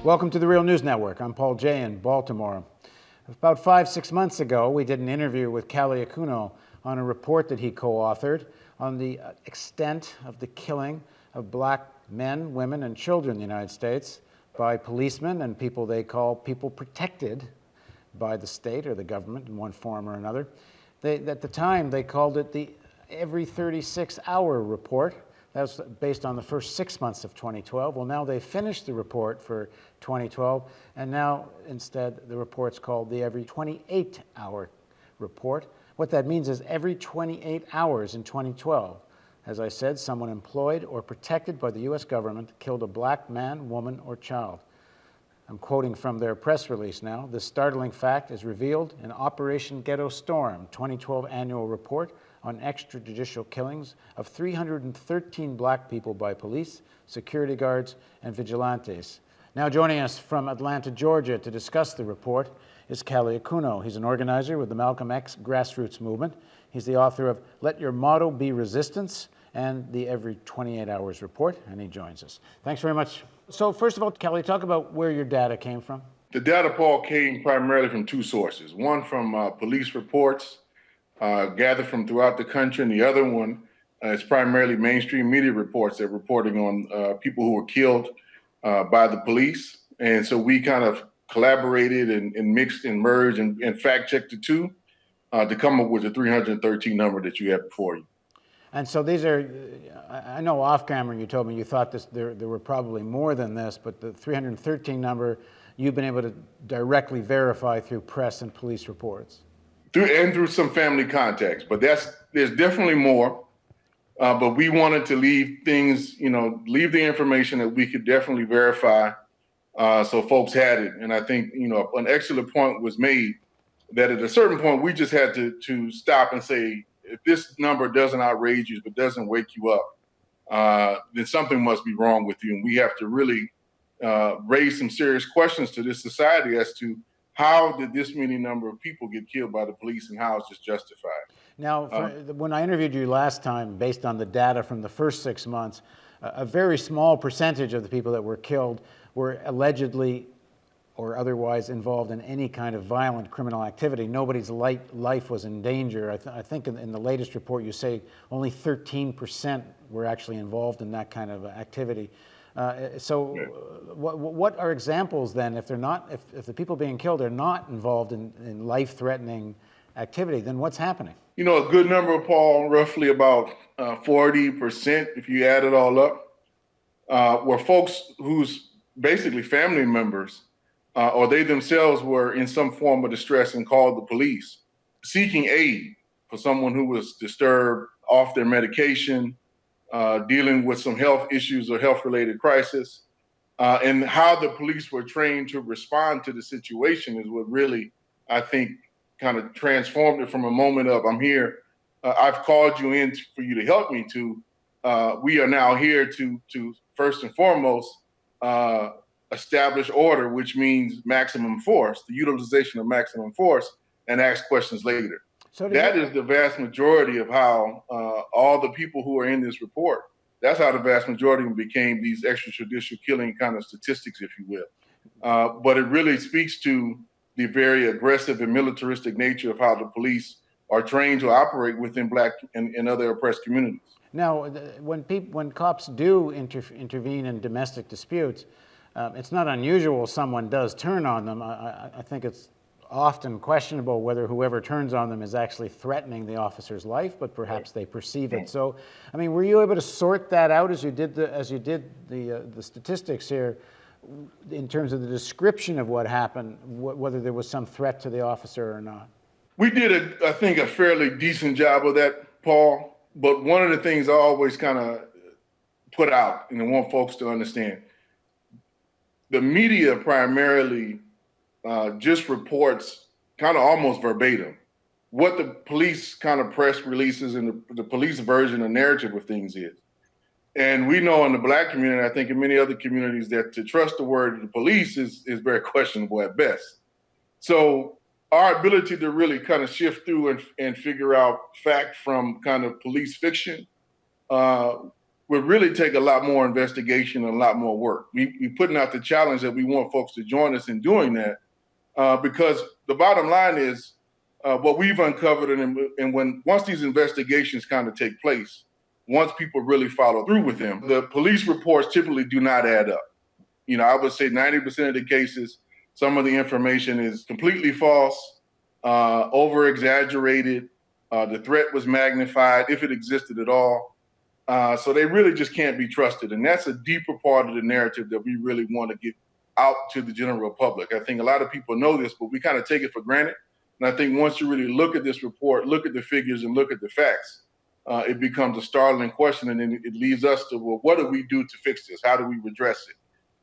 Welcome to the Real News Network. I'm Paul Jay in Baltimore. About 5-6 months ago, we did an interview with Callie Akuno on a report that he co-authored on the extent of the killing of black men, women, and children in the United States by policemen and people they call people protected by the state or the government in one form or another. At the time, they called it the every 36-hour report. That was based on the first 6 months of 2012. Well, now they've finished the report for 2012, and now instead the report's called the every 28-hour report. What that means is every 28 hours in 2012, as I said, someone employed or protected by the U.S. government killed a black man, woman, or child. I'm quoting from their press release now. This startling fact is revealed in Operation Ghetto Storm 2012 annual report on extrajudicial killings of 313 black people by police, security guards, and vigilantes. Now joining us from Atlanta, Georgia to discuss the report is Callie Akuno. He's an organizer with the Malcolm X grassroots movement. He's the author of Let Your Motto Be Resistance and the Every 28 Hours report, and he joins us. Thanks very much. So first of all, Callie, talk about where your data came from. The data, Paul, came primarily from two sources. One from police reports gathered from throughout the country, and the other one is primarily mainstream media reports that are reporting on people who were killed by the police. And so we kind of collaborated and mixed and merged and fact-checked the two to come up with the 313 number that you had before you. And so these are, I know off camera you told me you thought there were probably more than this, but the 313 number you've been able to directly verify through press and police reports. Through some family contacts, but there's definitely more. But we wanted to leave things, leave the information that we could definitely verify, so folks had it. And I think, an excellent point was made that at a certain point we just had to stop and say, if this number doesn't outrage you, if it doesn't wake you up, then something must be wrong with you, and we have to really raise some serious questions to this society as to how did this many number of people get killed by the police, and how is this justified? Now, when I interviewed you last time, based on the data from the first 6 months, a very small percentage of the people that were killed were allegedly or otherwise involved in any kind of violent criminal activity. Nobody's life was in danger. I think in the latest report you say only 13% were actually involved in that kind of activity. What are examples then, if the people being killed are not involved in life-threatening activity, then what's happening? A good number, Paul, roughly about 40%, if you add it all up, were folks whose basically family members or they themselves were in some form of distress and called the police, seeking aid for someone who was disturbed, off their medication, dealing with some health issues or health-related crisis, and how the police were trained to respond to the situation is what really, I think, kind of transformed it from a moment of, I'm here, I've called you in for you to help me, to we are now here to first and foremost, establish order, which means maximum force, the utilization of maximum force, and ask questions later. So that is the vast majority of how all the people who are in this report, that's how the vast majority became these extrajudicial killing kind of statistics, if you will. But it really speaks to the very aggressive and militaristic nature of how the police are trained to operate within Black and other oppressed communities. Now, when cops do intervene in domestic disputes, it's not unusual someone does turn on them. I think it's often questionable whether whoever turns on them is actually threatening the officer's life, but perhaps they perceive it. So, I mean, were you able to sort that out as you did the statistics here, in terms of the description of what happened, whether there was some threat to the officer or not? We did, I think, a fairly decent job of that, Paul. But one of the things I always kind of put out, and I want folks to understand, the media primarily just reports kind of almost verbatim what the police kind of press releases and the police version or narrative of things is. And we know in the Black community, I think in many other communities, that to trust the word of the police is very questionable at best. So our ability to really kind of shift through and figure out fact from kind of police fiction, we're would really take a lot more investigation and a lot more work. We're putting out the challenge that we want folks to join us in doing that, because the bottom line is what we've uncovered, and once these investigations kind of take place, once people really follow through with them, the police reports typically do not add up. I would say 90% of the cases, some of the information is completely false, over exaggerated. The threat was magnified, if it existed at all. So they really just can't be trusted. And that's a deeper part of the narrative that we really want to get out to the general public. I think a lot of people know this, but we kind of take it for granted. And I think once you really look at this report, look at the figures and look at the facts, it becomes a startling question. And then it leads us to, well, what do we do to fix this? How do we redress it?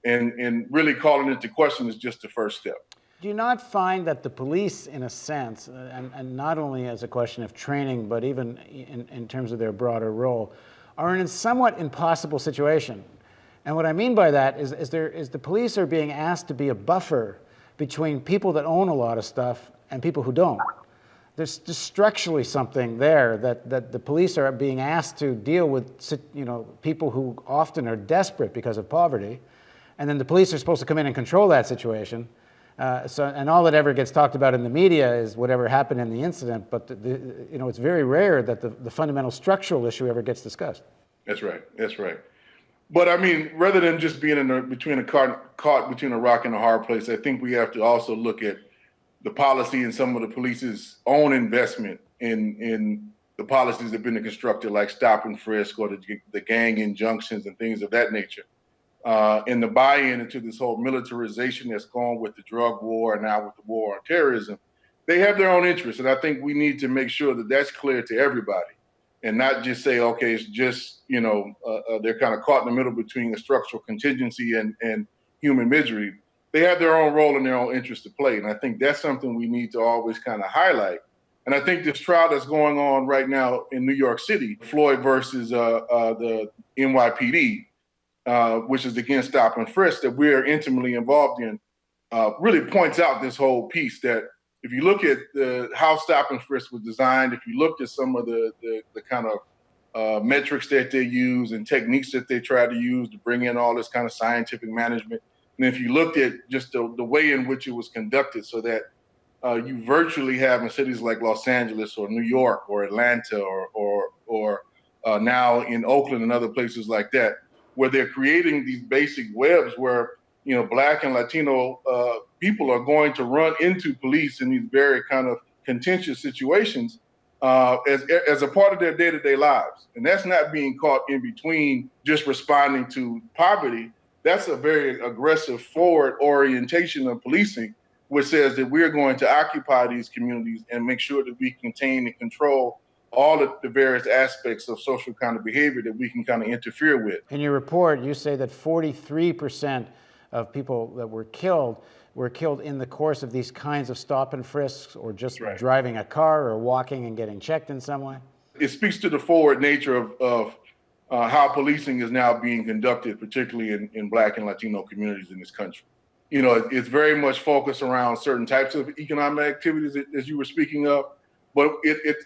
And really calling it into question is just the first step. Do you not find that the police, in a sense, and not only as a question of training, but even in terms of their broader role, are in a somewhat impossible situation? And what I mean by that is the police are being asked to be a buffer between people that own a lot of stuff and people who don't. There's just structurally something there that the police are being asked to deal with, people who often are desperate because of poverty, and then the police are supposed to come in and control that situation. And all that ever gets talked about in the media is whatever happened in the incident, but it's very rare that the fundamental structural issue ever gets discussed. That's right. But I mean, rather than just being caught between a rock and a hard place, I think we have to also look at the policy and some of the police's own investment in the policies that have been constructed, like stop and frisk or the gang injunctions and things of that nature. And the buy-in into this whole militarization that's gone with the drug war and now with the war on terrorism, they have their own interests. And I think we need to make sure that that's clear to everybody and not just say, okay, it's just, they're kind of caught in the middle between a structural contingency and human misery. They have their own role and their own interest to play. And I think that's something we need to always kind of highlight. And I think this trial that's going on right now in New York City, Floyd versus the NYPD, which is against stop and frisk, that we're intimately involved in, really points out this whole piece that if you look at how stop and frisk was designed, if you looked at some of the kind of metrics that they use and techniques that they try to use to bring in all this kind of scientific management, and if you looked at just the way in which it was conducted, so that you virtually have in cities like Los Angeles or New York or Atlanta or now in Oakland and other places like that, where they're creating these basic webs where, Black and Latino people are going to run into police in these very kind of contentious situations as a part of their day-to-day lives. And that's not being caught in between just responding to poverty. That's a very aggressive forward orientation of policing, which says that we're going to occupy these communities and make sure that we contain and control all of the various aspects of social kind of behavior that we can kind of interfere with. In your report, you say that 43% of people that were killed in the course of these kinds of stop and frisks, or just driving a car or walking and getting checked in some way. It speaks to the forward nature of how policing is now being conducted, particularly in Black and Latino communities in this country. It's very much focused around certain types of economic activities, as you were speaking of, but it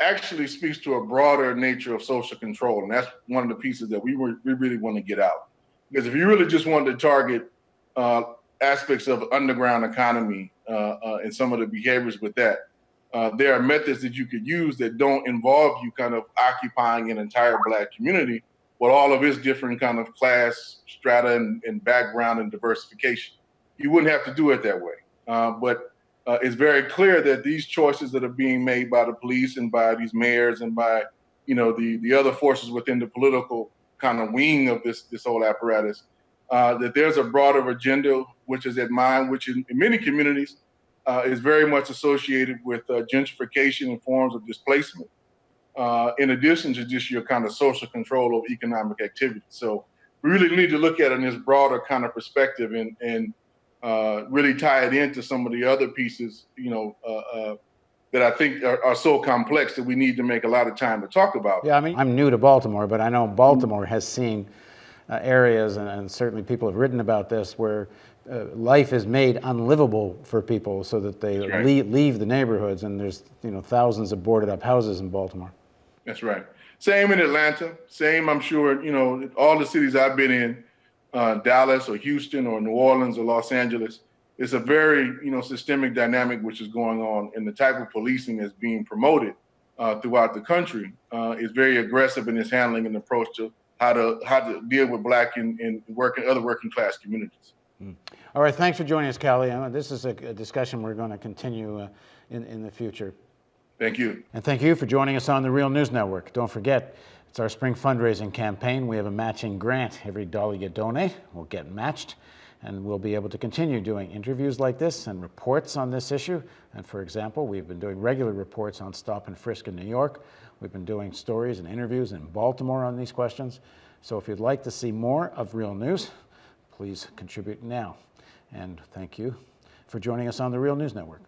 actually speaks to a broader nature of social control. And that's one of the pieces that we really want to get out. Because if you really just wanted to target aspects of underground economy and some of the behaviors with that, there are methods that you could use that don't involve you kind of occupying an entire Black community with all of its different kind of class, strata, and background and diversification. You wouldn't have to do it that way. But it's very clear that these choices that are being made by the police and by these mayors and by, the other forces within the political kind of wing of this whole apparatus, that there's a broader agenda which is at mind, which in many communities is very much associated with gentrification and forms of displacement, in addition to just your kind of social control of economic activity. So we really need to look at it in this broader kind of perspective and really tie it into some of the other pieces, that I think are so complex that we need to make a lot of time to talk about. Yeah, I mean, I'm new to Baltimore, but I know Baltimore has seen areas, and certainly people have written about this, where life is made unlivable for people so that they leave the neighborhoods, and there's thousands of boarded up houses in Baltimore. That's right. Same in Atlanta. Same, I'm sure, all the cities I've been in, Dallas or Houston or New Orleans or Los Angeles. It's a very, systemic dynamic which is going on, and the type of policing that's being promoted throughout the country is very aggressive in its handling and approach to how to deal with Black and other working class communities. All right, thanks for joining us, Callie. This is a discussion we're going to continue in the future. Thank you. And thank you for joining us on the Real News Network. Don't forget, it's our spring fundraising campaign. We have a matching grant. Every dollar you donate will get matched, and we'll be able to continue doing interviews like this and reports on this issue. And for example, we've been doing regular reports on stop and frisk in New York. We've been doing stories and interviews in Baltimore on these questions. So if you'd like to see more of Real News, please contribute now. And thank you for joining us on the Real News Network.